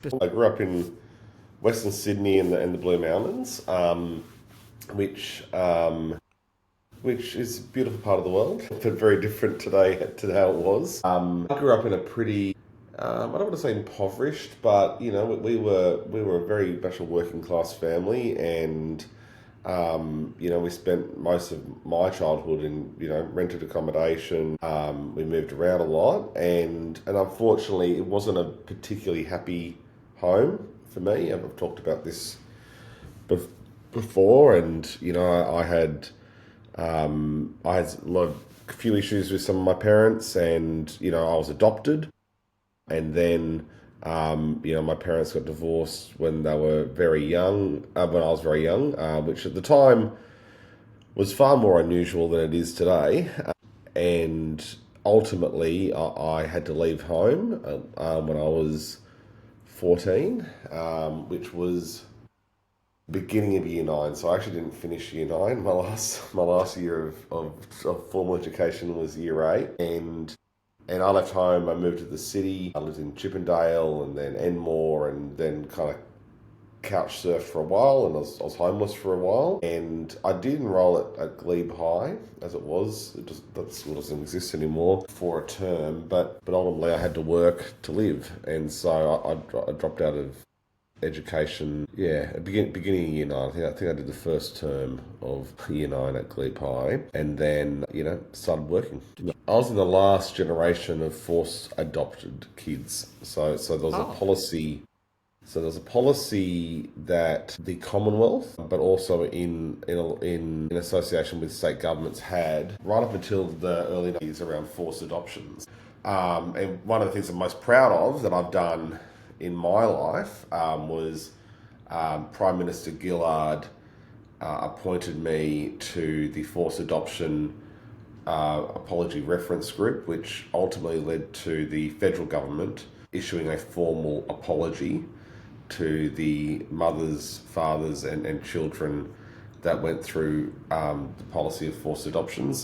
I grew up in Western Sydney in the Blue Mountains, which which is a beautiful part of the world, but very different today to how it was. I grew up in a pretty, I don't want to say impoverished, but we were a very much a working class family, and we spent most of my childhood in rented accommodation. We moved around a lot, and unfortunately, it wasn't a particularly happy home for me. I've talked about this bef- before, and I had a few issues with some of my parents, and I was adopted, and then my parents got divorced when they were very young, when I was very young, which at the time was far more unusual than it is today. And ultimately, I had to leave home when I was 14, which was beginning of year nine. So I actually didn't finish year nine. My last year of formal education was year eight, and I left home. I moved to the city. I lived in Chippendale and then Enmore, and then kind of couch surfed for a while, and I was homeless for a while. And I did enroll at Glebe High, as it was. That school doesn't exist anymore, for a term, but ultimately I had to work to live, and so I dropped out of education. Yeah, beginning of year nine. I think I did the first term of year nine at Glebe High, and then started working. I was in the last generation of forced adopted kids. So there was a Oh, policy. So there's a policy that the Commonwealth, but also in association with state governments, had right up until the early 90s around forced adoptions. And one of the things I'm most proud of that I've done in my life was Prime Minister Gillard appointed me to the forced adoption apology reference group, which ultimately led to the federal government issuing a formal apology to the mothers, fathers, and children that went through the policy of forced adoptions.